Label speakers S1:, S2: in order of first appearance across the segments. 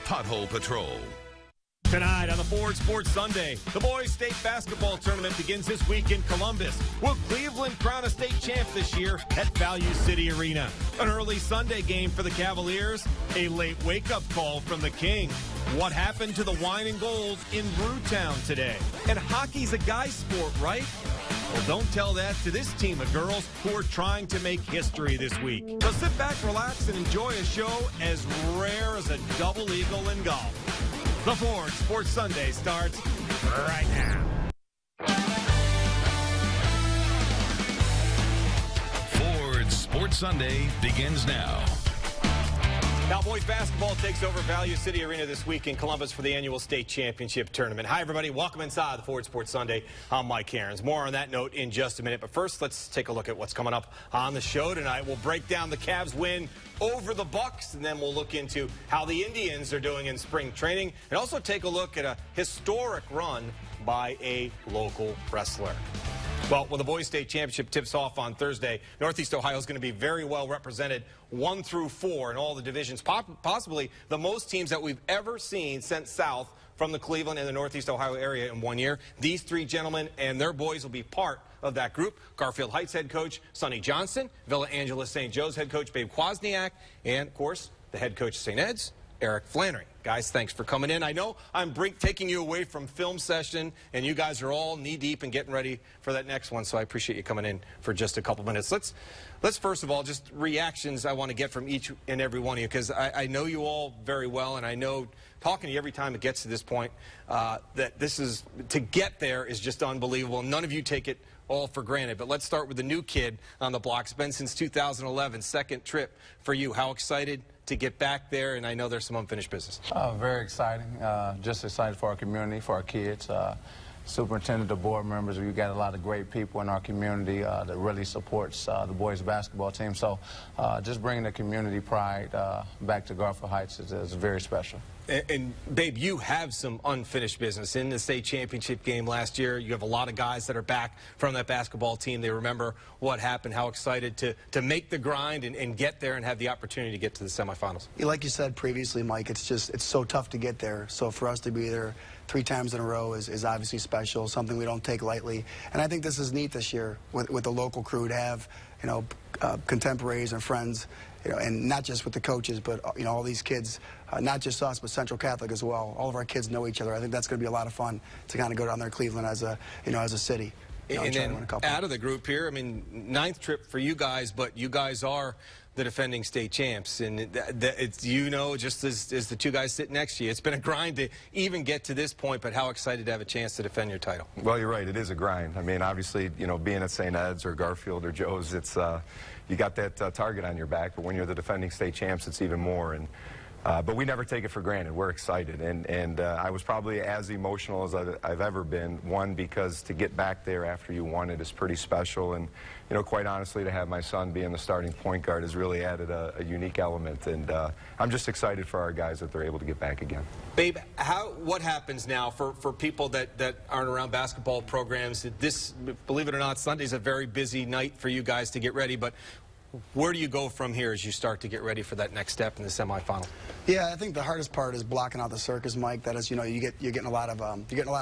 S1: Pothole Patrol.
S2: Tonight on the Ford Sports Sunday, the boys state basketball tournament begins this week in Columbus. Will Cleveland crown a state champ this year at Value City Arena? An early Sunday game for the Cavaliers, a late wake-up call from the King. What happened to the wine and gold in Brewtown today? And hockey's a guy's sport, right? Well, don't tell that to this team of girls who are trying to make history this week. So sit back, relax, and enjoy a show as rare as a double eagle in golf. The Ford Sports Sunday starts right now.
S1: Ford Sports Sunday begins now.
S2: Now, boys basketball takes over Value City Arena this week in Columbus for the annual state championship tournament. Hi, everybody. Welcome inside the Ford Sports Sunday. I'm Mike Cairns. More on that note in just a minute. But first, let's take a look at what's coming up on the show tonight. We'll break down the Cavs win over the Bucks, and then we'll look into how the Indians are doing in spring training, and also take a look at a historic run by a local wrestler. Well, when the boys state championship tips off on Thursday, Northeast Ohio is going to be very well represented 1 through 4 in all the divisions, possibly the most teams that we've ever seen sent south from the Cleveland and the Northeast Ohio area in 1 year. These three gentlemen and their boys will be part of that group. Garfield Heights head coach Sonny Johnson, Villa Angeles St. Joe's head coach Babe Kwasniak, and, of course, the head coach of St. Ed's, Eric Flannery. Guys, thanks for coming in. I know I'm taking you away from film session, and you guys are all knee-deep and getting ready for that next one, so I appreciate you coming in for just a couple minutes. Let's first of all, just reactions I want to get from each and every one of you, because I know you all very well, and I know talking to you every time it gets to this point, that to get there is just unbelievable. None of you take it all for granted. But let's start with the new kid on the block. It's been since 2011, second trip for you. How excited to get back there? And I know there's some unfinished business.
S3: Very exciting. Just excited for our community, for our kids. Superintendent, the board members, we've got a lot of great people in our community that really supports the boys basketball team. So just bringing the community pride back to Garfield Heights is very special.
S2: And, Babe, you have some unfinished business. In the state championship game last year, you have a lot of guys that are back from that basketball team. They remember what happened, how excited to make the grind and get there and have the opportunity to get to the semifinals.
S4: Like you said previously, Mike, it's so tough to get there. So for us to be there 3 times in a row is obviously special, something we don't take lightly. And I think this is neat this year with the local crew to have, contemporaries and friends, and not just with the coaches, but, all these kids, not just us, but Central Catholic as well. All of our kids know each other. I think that's going to be a lot of fun to kind of go down there to Cleveland as a, as a city.
S2: And then out of the group here, I mean, 9th trip for you guys, but you guys are the defending state champs, and it's, just as the two guys sitting next to you, it's been a grind to even get to this point, but how excited to have a chance to defend your title.
S5: Well, you're right, it is a grind. I mean, obviously, being at St. Ed's or Garfield or Joe's, it's you got that target on your back, but when you're the defending state champs, it's even more. And but we never take it for granted. We're excited, and I was probably as emotional as I've ever been. One, because to get back there after you won it is pretty special, and quite honestly, to have my son being the starting point guard has really added a unique element, and I'm just excited for our guys that they're able to get back again.
S2: Babe, what happens now for people that aren't around basketball programs? This, believe it or not, Sunday's a very busy night for you guys to get ready, but where do you go from here as you start to get ready for that next step in the semifinal?
S4: Yeah, I think the hardest part is blocking out the circus, Mike. That is, you're getting a lot of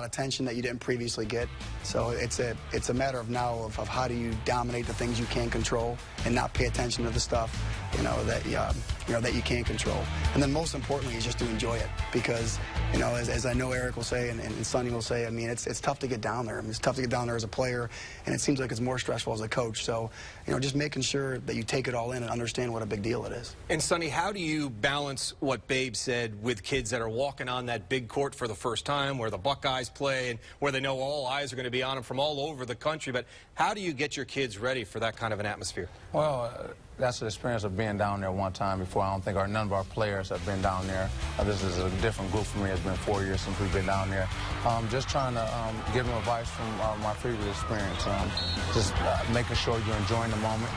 S4: attention that you didn't previously get. So it's a matter of now of how do you dominate the things you can control and not pay attention to the stuff that you can't control. And then most importantly is just to enjoy it, because as I know Eric will say and Sonny will say, I mean, it's tough to get down there. I mean, it's tough to get down there as a player, and it seems like it's more stressful as a coach. So just making sure that you take it all in and understand what a big deal it is.
S2: And Sonny, how do you balance what Babe said with kids that are walking on that big court for the first time, where the Buckeyes play and where they know all eyes are going to be on them from all over the country? But how do you get your kids ready for that kind of an atmosphere?
S3: Well, that's the experience of being down there one time before. I don't think none of our players have been down there. This is a different group for me. It's been 4 years since we've been down there. Just trying to give them advice from my previous experience. Just making sure you're enjoying the moment.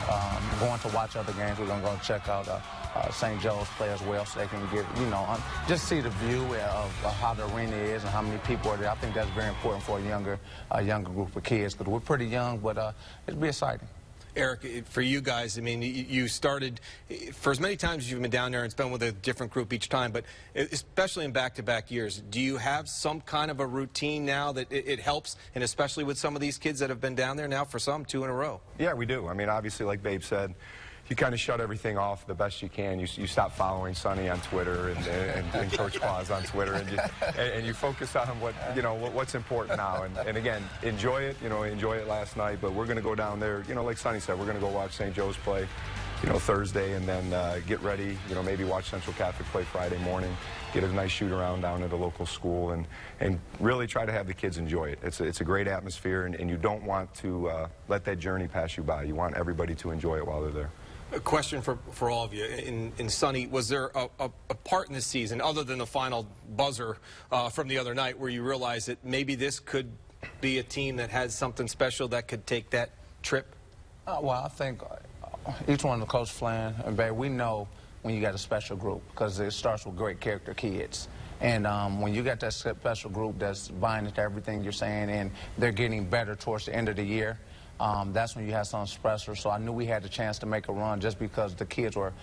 S3: Going to watch other games. We're going to go check out St. Joe's play as well, so they can get, just see the view of how the arena is and how many people are there. I think that's very important for a younger group of kids, because we're pretty young, but it'll be exciting.
S2: Eric, for you guys, I mean, you started, for as many times as you've been down there, and it's been with a different group each time, but especially in back-to-back years, do you have some kind of a routine now that it helps, and especially with some of these kids that have been down there now for some 2 in a row?
S5: Yeah, we do. I mean, obviously, like Babe said, you kind of shut everything off the best you can. You stop following Sonny on Twitter and Coach Claus on Twitter, and you focus on what's important now. And again, enjoy it. Enjoy it last night. But we're going to go down there. Like Sonny said, we're going to go watch St. Joe's play, Thursday, and then get ready. Maybe watch Central Catholic play Friday morning. Get a nice shoot around down at a local school, and really try to have the kids enjoy it. It's a great atmosphere, and you don't want to let that journey pass you by. You want everybody to enjoy it while they're there.
S2: A question for all of you. In Sonny, was there a part in this season, other than the final buzzer from the other night, where you realized that maybe this could be a team that has something special that could take that trip?
S3: Well, I think each one of Coach Flan and Barry, we know when you got a special group, because it starts with great character kids. And when you got that special group that's buying into everything you're saying, and they're getting better towards the end of the year, that's when you have something special. So I knew we had the chance to make a run just because the kids were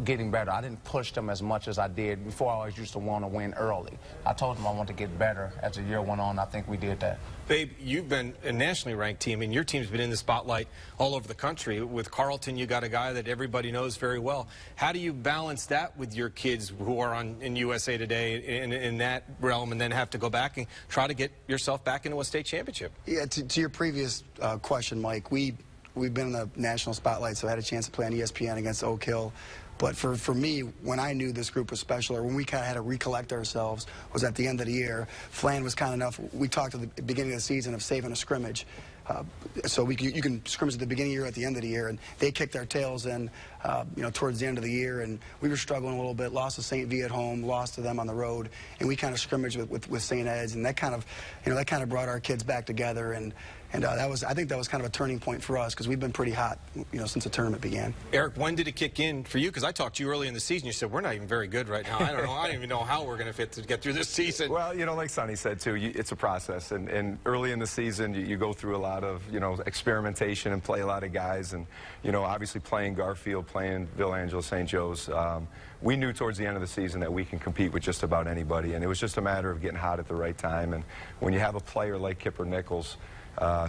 S3: getting better. I didn't push them as much as I did before. I always used to want to win early. I told them I want to get better as the year went on. I think we did that.
S2: Babe, you've been a nationally ranked team, and your team's been in the spotlight all over the country. With Carleton, you got a guy that everybody knows very well. How do you balance that with your kids who are in USA Today in that realm, and then have to go back and try to get yourself back into a state championship?
S4: Yeah, to your previous question, Mike, we've been in the national spotlight, so I had a chance to play on ESPN against Oak Hill. But for me, when I knew this group was special, or when we kind of had to recollect ourselves, was at the end of the year. Flan was kind enough. We talked at the beginning of the season of saving a scrimmage. So you can scrimmage at the beginning of the year, at the end of the year, and they kicked our tails in, towards the end of the year, and we were struggling a little bit. Lost to St. V at home, lost to them on the road, and we kind of scrimmaged with St. Ed's, and that kind of brought our kids back together, and I think that was kind of a turning point for us, because we've been pretty hot, since the tournament began.
S2: Eric, when did it kick in for you? Because I talked to you early in the season. You said, we're not even very good right now. I don't even know how we're going to get through this season.
S5: Well, like Sonny said, too, it's a process. And early in the season, you go through a lot of, experimentation and play a lot of guys. And, obviously playing Garfield, playing Villangelo, St. Joe's, we knew towards the end of the season that we can compete with just about anybody. And it was just a matter of getting hot at the right time. And when you have a player like Kipper Nichols,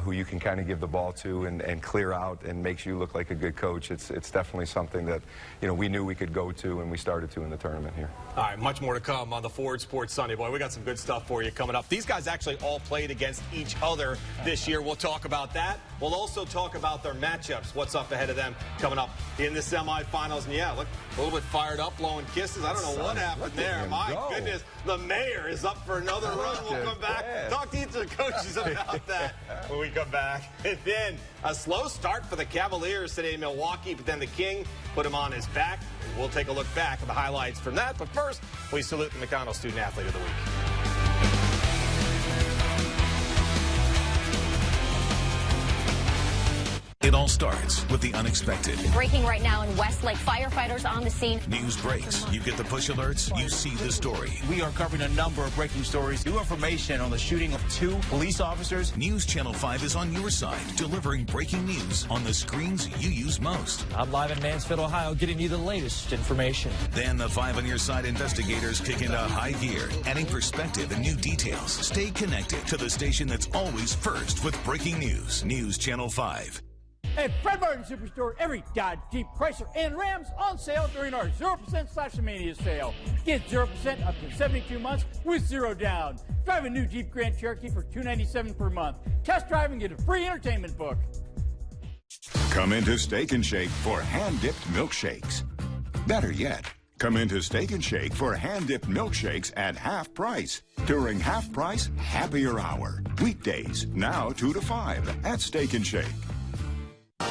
S5: who you can kind of give the ball to and clear out and makes you look like a good coach, it's definitely something that we knew we could go to, and we started to in the tournament here.
S2: All right, much more to come on the Ford Sports Sunday. Boy, we got some good stuff for you coming up. These guys actually all played against each other this year. We'll talk about that. We'll also talk about their matchups, what's up ahead of them coming up in the semifinals. And yeah, look, a little bit fired up, blowing kisses. I don't know what happened there. My goodness, the mayor is up for another run. We'll come back, talk to each of the coaches about that when we come back. And then a slow start for the Cavaliers today in Milwaukee, but then the King put him on his back. We'll take a look back at the highlights from that. But first, we salute the McDonald's Student Athlete of the Week.
S1: It all starts with the unexpected.
S6: Breaking right now in Westlake, firefighters on the scene.
S1: News breaks. You get the push alerts. You see the story.
S7: We are covering a number of breaking stories. New information on the shooting of 2 police officers.
S1: News Channel 5 is on your side, delivering breaking news on the screens you use most.
S8: I'm live in Mansfield, Ohio, getting you the latest information.
S1: Then the 5 on your side investigators kick into high gear, adding perspective and new details. Stay connected to the station that's always first with breaking news. News Channel 5.
S9: At Fred Martin Superstore, every Dodge, Jeep, Chrysler, and Rams on sale during our 0% Slash-A-Mania sale. Get 0% up to 72 months with 0 down. Drive a new Jeep Grand Cherokee for $297 per month. Test drive and get a free entertainment book.
S10: Come into Steak 'n Shake for hand-dipped milkshakes. Better yet, come into Steak 'n Shake for hand-dipped milkshakes at half price during Half Price Happier Hour. Weekdays, now 2 to 5 at Steak 'n Shake.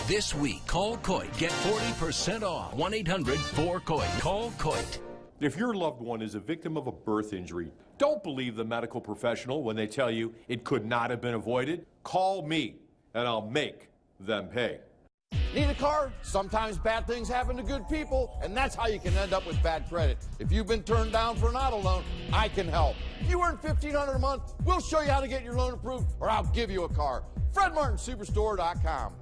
S11: This week, call Coit. Get 40% off. 1-800-4COIT. Call Coit.
S12: If your loved one is a victim of a birth injury, don't believe the medical professional when they tell you it could not have been avoided. Call me, and I'll make them pay.
S13: Need a car? Sometimes bad things happen to good people, and that's how you can end up with bad credit. If you've been turned down for an auto loan, I can help. If you earn $1,500 a month, we'll show you how to get your loan approved, or I'll give you a car. FredMartinSuperstore.com.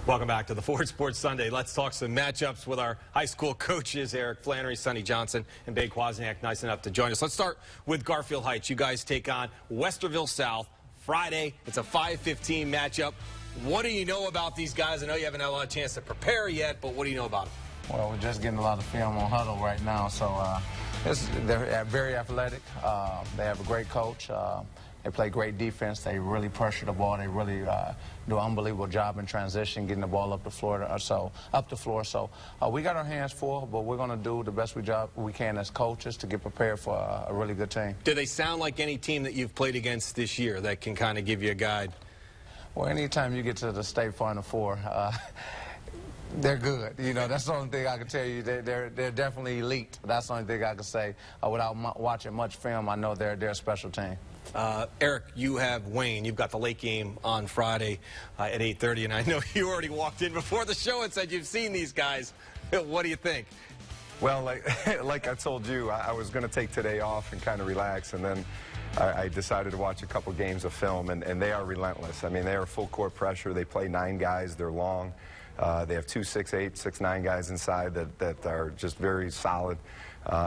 S2: Welcome back to the Ford Sports Sunday. Let's talk some matchups with our high school coaches, Eric Flannery, Sonny Johnson, and Babe Kwasniak, nice enough to join us. Let's start with Garfield Heights. You guys take on Westerville South Friday. It's a 5:15 matchup. What do you know about these guys? I know you haven't had a lot of chance to prepare yet, but what do you know about them?
S3: Well, we're just getting a lot of film on Huddle right now, so they're very athletic. They have a great coach. They play great defense. They really pressure the ball. They really do an unbelievable job in transition, getting the ball up the floor. So we got our hands full, but we're going to do the best we can as coaches to get prepared for a really good team.
S2: Do they sound like any team that you've played against this year that can kind of give you a guide?
S3: Well, anytime you get to the state Final Four, they're good. You know, that's the only thing I can tell you. They're definitely elite. That's the only thing I can say. Without watching much film, I know they're a special team.
S2: Eric, you have Wayne. You've got the late game on Friday at 8:30, and I know you already walked in before the show and said you've seen these guys. What do you think?
S5: Well, like I told you, I was going to take today off and kind of relax, and then I decided to watch a couple games of film, and they are relentless. I mean, they are full court pressure. They play 9 guys. They're long. They have 2 6'8", 6'9" guys inside that are just very solid.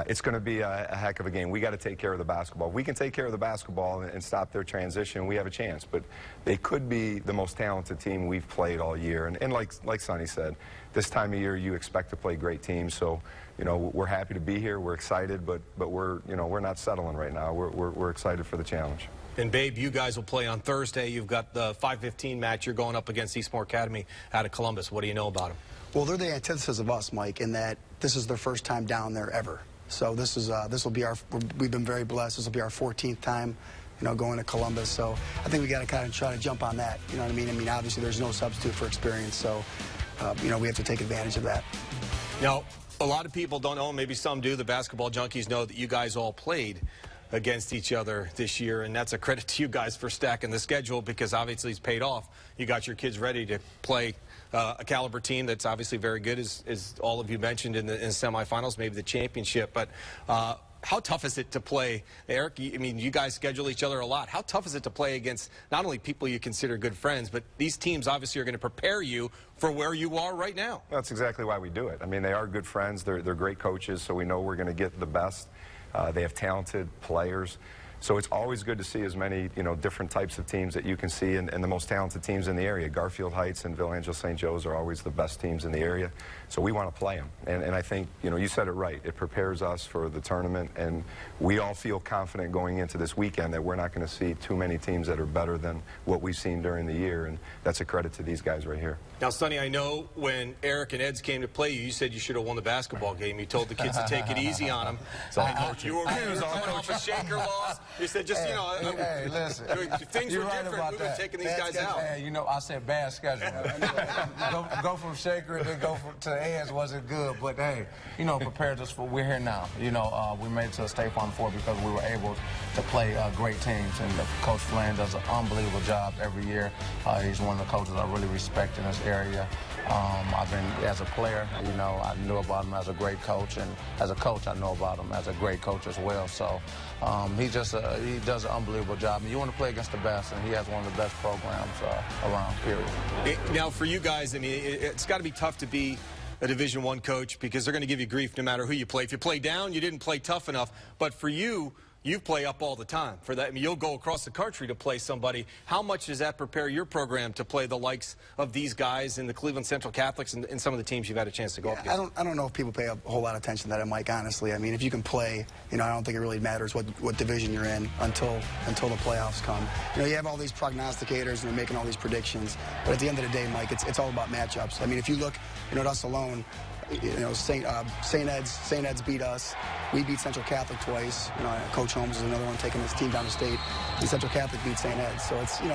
S5: It's going to be a heck of a game. We got to take care of the basketball. If we can take care of the basketball and stop their transition, we have a chance. But they could be the most talented team we've played all year. And like Sonny said, this time of year you expect to play great teams. So, you know, we're happy to be here. We're excited, but we're not settling right now. We're excited for the challenge.
S2: And Babe, you guys will play on Thursday. You've got the 5:15 match. You're going up against Eastmoor Academy out of Columbus. What do you know about them?
S4: Well, they're the antithesis of us, Mike, in that this is their first time down there ever. So this will be we've been very blessed. This will be our 14th time, you know, going to Columbus. So I think we got to kind of try to jump on that. You know what I mean? I mean, obviously there's no substitute for experience. So, you know, we have to take advantage of that.
S2: Now, a lot of people don't know, maybe some do, the basketball junkies know that you guys all played against each other this year, and that's a credit to you guys for stacking the schedule, because obviously it's paid off. You got your kids ready to play a caliber team that's obviously very good, as all of you mentioned in the semifinals, maybe the championship. But how tough is it to play, Eric? I mean, you guys schedule each other a lot. How tough is it to play against not only people you consider good friends, but these teams obviously are going to prepare you for where you are right now?
S5: That's exactly why we do it. I mean, they are good friends. They're great coaches, so we know we're going to get the best. They have talented players. So it's always good to see as many, you know, different types of teams that you can see, and the most talented teams in the area. Garfield Heights and Villangelo St. Joe's are always the best teams in the area. So we want to play them. And I think, you know, you said it right. It prepares us for the tournament, and we all feel confident going into this weekend that we're not going to see too many teams that are better than what we've seen during the year, and that's a credit to these guys right here.
S2: Now, Sonny, I know when Eric and Eds came to play you, you said you should have won the basketball game. You told the kids to take it easy on them. So you were coming off a Shaker loss. You said, just, you know,
S3: hey, listen,
S2: things were different. We were taking these guys out.
S3: Hey, you know, I said bad schedule. go from Shaker and then go to Eds wasn't good, but hey, you know, prepared us for, we're here now. You know, we made it to the state Final Four because we were able to play great teams, and Coach Flynn does an unbelievable job every year. He's one of the coaches I really respect in this area. I've been, as a player, you know, I knew about him as a great coach, and as a coach, I know about him as a great coach as well. So he does an unbelievable job. And you want to play against the best, and he has one of the best programs around, period.
S2: Now, for you guys, I mean, it's got to be tough to be a Division I coach, because they're going to give you grief no matter who you play. If you play down, you didn't play tough enough. But for you, you play up all the time. For that, I mean, you'll go across the country to play somebody. How much does that prepare your program to play the likes of these guys in the Cleveland Central Catholics and some of the teams you've had a chance to go up against?
S4: I don't know if people pay a whole lot of attention to that, Mike, honestly. I mean, if you can play, you know, I don't think it really matters what division you're in until the playoffs come. You know, you have all these prognosticators and they're making all these predictions, but at the end of the day, Mike, it's all about matchups. I mean, if you look, you know, at us alone, you know, St. Ed's beat us. We beat Central Catholic twice. You know, Coach Holmes is another one taking his team down to state. And Central Catholic beat St. Ed's. So it's, you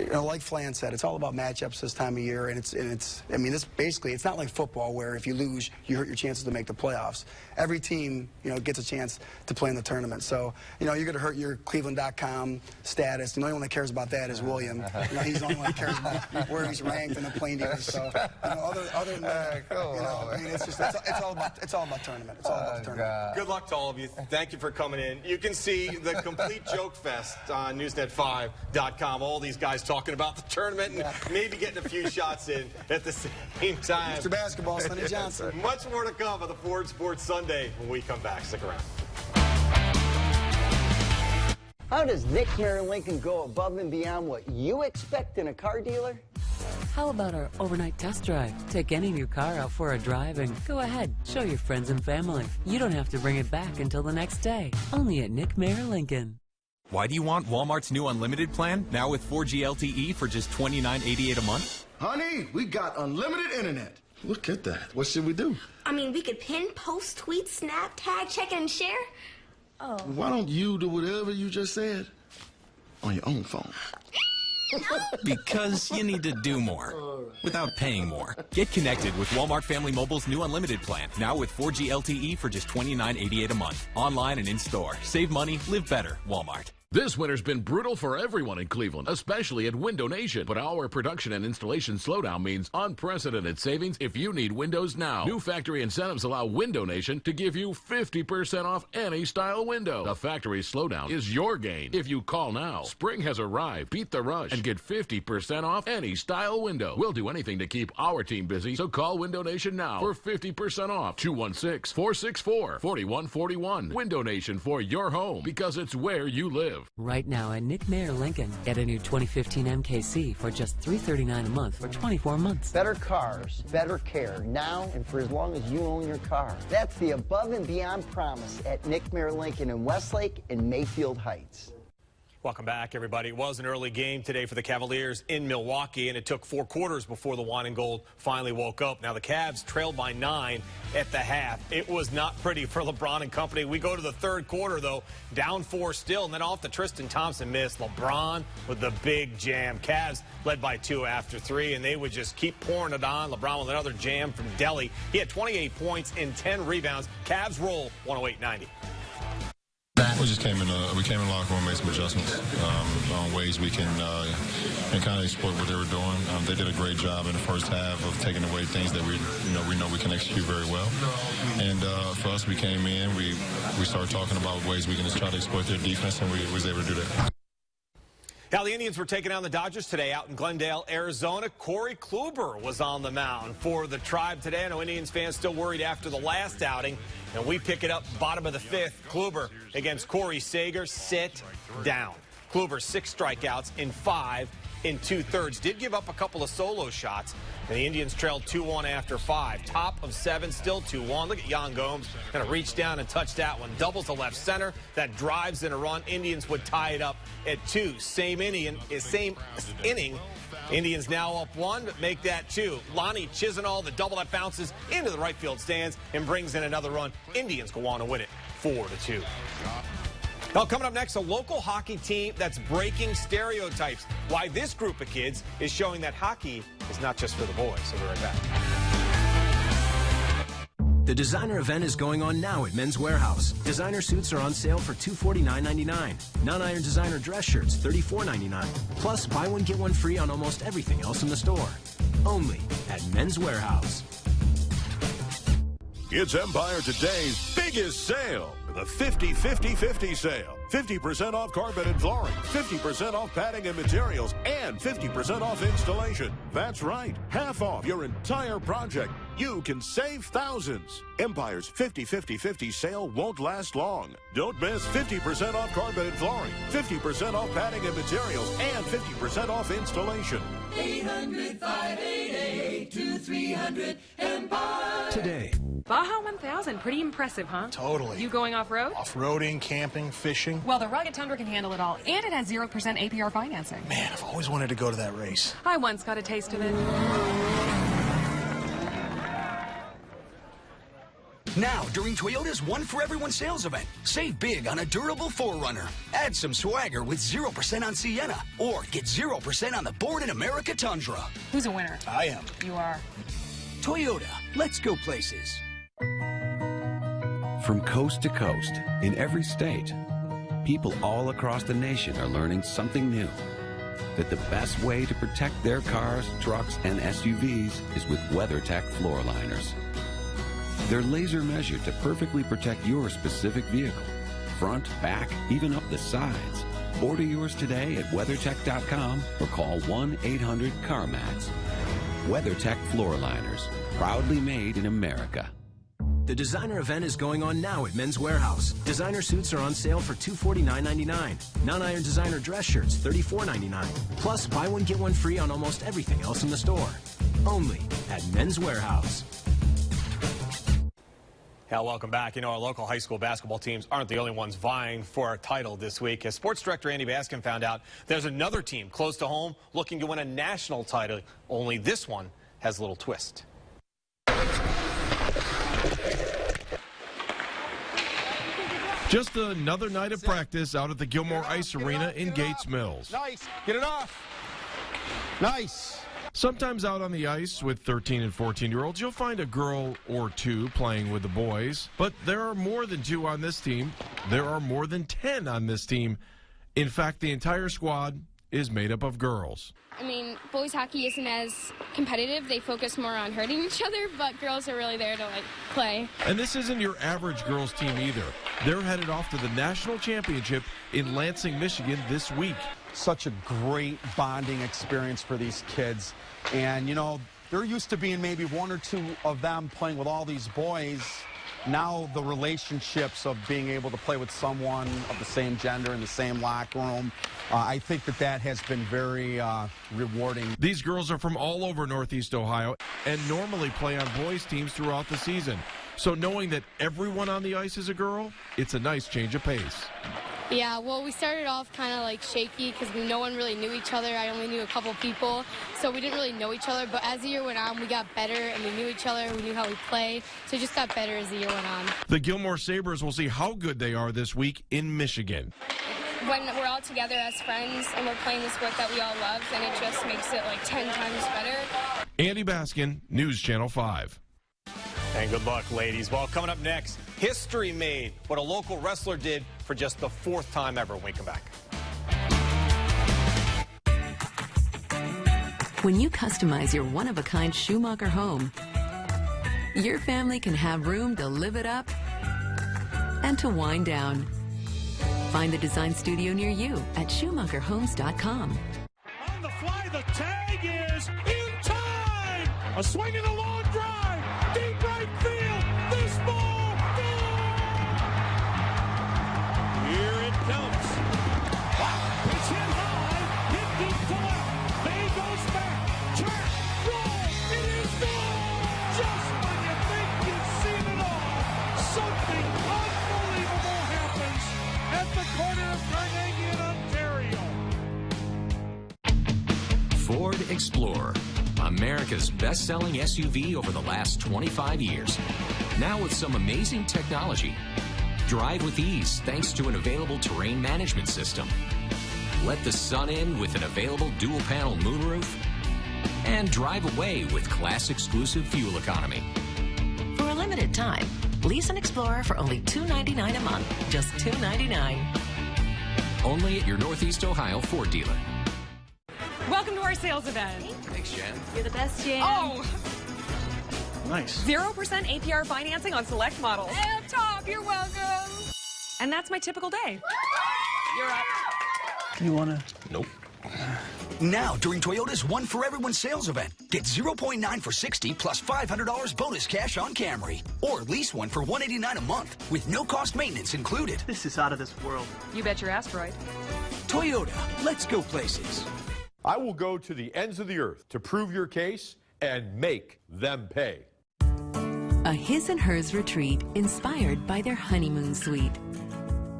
S4: know, like Flan said, it's all about matchups this time of year, and it's. I mean, this basically, it's not like football where if you lose, you hurt your chances to make the playoffs. Every team, you know, gets a chance to play in the tournament. So, you know, you're going to hurt your Cleveland.com status. The only one that cares about that is William. You know, he's the only one that cares about where he's ranked in the Plain Dealers. So, you know, other than that, you know, I mean, it's just it's all about tournament. It's all about the tournament.
S2: Good luck to all of you. Thank you for coming in. You can see the complete joke fest on Newsnet5.com. All these guys guys talking about the tournament and maybe getting a few shots in at the same time.
S4: Mr. Basketball, Sonny Johnson.
S2: Much more to come on the Ford Sports Sunday when we come back. Stick around.
S14: How does Nick Mayer Lincoln go above and beyond what you expect in a car dealer?
S15: How about our overnight test drive? Take any new car out for a drive and go ahead, show your friends and family. You don't have to bring it back until the next day. Only at Nick Mayer Lincoln.
S16: Why do you want Walmart's new unlimited plan? Now with 4G LTE for just $29.88 a month?
S17: Honey, we got unlimited internet. Look at that. What should we do?
S18: I mean, we could pin, post, tweet, snap, tag, check, and share. Oh.
S17: Why don't you do whatever you just said on your own phone?
S16: Because you need to do more without paying more. Get connected with Walmart Family Mobile's new unlimited plan. Now with 4G LTE for just $29.88 a month. Online and in store. Save money, live better. Walmart.
S19: This winter's been brutal for everyone in Cleveland, especially at Window Nation. But our production and installation slowdown means unprecedented savings if you need windows now. New factory incentives allow Window Nation to give you 50% off any style window. The factory slowdown is your gain. If you call now, spring has arrived. Beat the rush and get 50% off any style window. We'll do anything to keep our team busy, so call Window Nation now for 50% off. 216-464-4141. Window Nation for your home, because it's where you live.
S15: Right now at Nick Mayer Lincoln, get a new 2015 MKC for just $339 a month for 24 months.
S14: Better cars, better care, now and for as long as you own your car. That's the above and beyond promise at Nick Mayer Lincoln in Westlake and Mayfield Heights.
S2: Welcome back, everybody. It was an early game today for the Cavaliers in Milwaukee, and it took 4 quarters before the Wine and Gold finally woke up. Now, the Cavs trailed by 9 at the half. It was not pretty for LeBron and company. We go to the third quarter, though, down 4 still, and then off the Tristan Thompson miss. LeBron with the big jam. Cavs led by 2 after 3, and they would just keep pouring it on. LeBron with another jam from Delhi. He had 28 points and 10 rebounds. Cavs roll 108-90.
S20: We just came in the locker room, made some adjustments on ways we can and kind of exploit what they were doing. They did a great job in the first half of taking away things that we know we can execute very well. And for us, we came in, we started talking about ways we can just try to exploit their defense, and we was able to do that.
S2: Now, the Indians were taking on the Dodgers today out in Glendale, Arizona. Corey Kluber was on the mound for the Tribe today. I know Indians fans still worried after the last outing, and we pick it up bottom of the 5th. Kluber against Corey Seager. Sit down. Kluber 6 strikeouts in 5 2/3. Did give up a couple of solo shots, and the Indians trailed 2-1 after 5. Top of 7, still 2-1. Look at Yan Gomes. Kind of reach down and touch that one. Doubles to left center. That drives in a run. Indians would tie it up at 2. Same inning. Indians now up 1, but make that 2. Lonnie Chisenhall, the double that bounces into the right field stands and brings in another run. Indians go on to win it 4-2. Now, coming up next, a local hockey team that's breaking stereotypes. Why this group of kids is showing that hockey is not just for the boys. So we'll be right back.
S21: The designer event is going on now at Men's Warehouse. Designer suits are on sale for $249.99. Non-iron designer dress shirts, $34.99. Plus, buy one, get one free on almost everything else in the store. Only at Men's Warehouse.
S10: It's Empire Today's biggest sale, the 50-50-50 sale. 50% off carpet and flooring, 50% off padding and materials, and 50% off installation. That's right, half off your entire project. You can save thousands. Empire's 50-50-50 sale won't last long. Don't miss 50% off carpet and flooring, 50% off padding and materials, and 50% off installation.
S22: 800-588-2300 Empire.
S23: Today.
S24: Baja 1000, pretty impressive, huh?
S23: Totally.
S24: You going off-road?
S23: Off-roading, camping, fishing.
S24: Well, the Rugged Tundra can handle it all, and it has 0% APR financing.
S23: Man, I've always wanted to go to that race.
S24: I once got a taste of it.
S25: Now, during Toyota's One for Everyone sales event, save big on a durable 4Runner. Add some swagger with 0% on Sienna, or get 0% on the Born in America Tundra.
S24: Who's a winner?
S23: I am.
S24: You are.
S25: Toyota, let's go places.
S26: From coast to coast, in every state, people all across the nation are learning something new. That the best way to protect their cars, trucks, and SUVs is with WeatherTech floor liners. They're laser measured to perfectly protect your specific vehicle. Front, back, even up the sides. Order yours today at WeatherTech.com or call 1-800-CarMax. WeatherTech Floor Liners, proudly made in America.
S21: The designer event is going on now at Men's Warehouse. Designer suits are on sale for $249.99. Non-iron designer dress shirts, $34.99. Plus, buy one, get one free on almost everything else in the store. Only at Men's Warehouse.
S2: Yeah, welcome back. You know, our local high school basketball teams aren't the only ones vying for a title this week. As sports director Andy Baskin found out, there's another team close to home looking to win a national title, only this one has a little twist.
S1: Just another night of practice out at the Gilmore Ice Arena in Gates Mills.
S13: Nice. Get it off. Nice.
S1: Sometimes out on the ice with 13 and 14-year-olds, you'll find a girl or two playing with the boys. But there are more than 2 on this team. There are more than 10 on this team. In fact, the entire squad is made up of girls.
S6: I mean, boys hockey isn't as competitive. They focus more on hurting each other, but girls are really there to, play.
S1: And this isn't your average girls team either. They're headed off to the national championship in Lansing, Michigan this week.
S7: Such a great bonding experience for these kids. And, you know, there used to being maybe 1 or 2 of them playing with all these boys. Now the relationships of being able to play with someone of the same gender in the same locker room, I think that has been very rewarding.
S1: These girls are from all over Northeast Ohio and normally play on boys teams throughout the season. So knowing that everyone on the ice is a girl, it's a nice change of pace.
S6: Yeah, well, we started off kind of shaky because no one really knew each other. I only knew a couple people, so we didn't really know each other. But as the year went on, we got better and we knew each other. We knew how we play, so it just got better as the year went on.
S1: The Gilmore Sabres will see how good they are this week in Michigan.
S6: When we're all together as friends and we're playing the sport that we all love, then it just makes it 10 times better.
S1: Andy Baskin, News Channel 5.
S2: And good luck, ladies. Well, coming up next, history made. What a local wrestler did for just the 4th time ever when we come back.
S8: When you customize your one-of-a-kind Schumacher home, your family can have room to live it up and to wind down. Find the design studio near you at SchumacherHomes.com.
S9: On the fly, the tag is in time! A swing and a long drive! Deep right field! This ball! Goal! Here it comes. It's hit high, hit deep to left. Bay goes back. Track, roll, it is gone! Just when you think you've seen it all, something unbelievable happens at the corner of Carnegie and Ontario.
S11: Ford Explorer, America's best-selling SUV over the last 25 years. Now with some amazing technology. Drive with ease thanks to an available terrain management system. Let the sun in with an available dual-panel moonroof. And drive away with class-exclusive fuel economy.
S27: For a limited time, lease an Explorer for only $299 a month. Just $299.
S11: Only at your Northeast Ohio Ford dealer.
S24: Welcome to our sales event.
S11: Thanks, Jen.
S24: You're the best, Jen. Oh!
S7: Nice.
S24: 0% APR financing on select models. Hey, up top, you're welcome. And that's my typical day. You're up.
S7: You want to?
S11: Nope.
S25: Now, during Toyota's One for Everyone sales event, get 0.9 for $60 plus $500 bonus cash on Camry. Or lease one for $189 a month with no cost maintenance included.
S7: This is out of this world.
S24: You bet your asteroid.
S25: Toyota, let's go places.
S12: I will go to the ends of the earth to prove your case and make them pay.
S8: A his and hers retreat inspired by their honeymoon suite.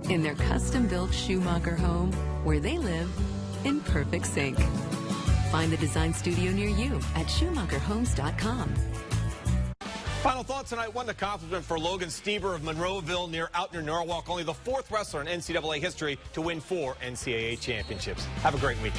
S8: In their custom-built Schumacher home, where they live in perfect sync. Find the design studio near you at SchumacherHomes.com.
S2: Final thoughts tonight. One accomplishment for Logan Stieber of Monroeville out near Norwalk. Only the 4th wrestler in NCAA history to win 4 NCAA championships. Have a great week.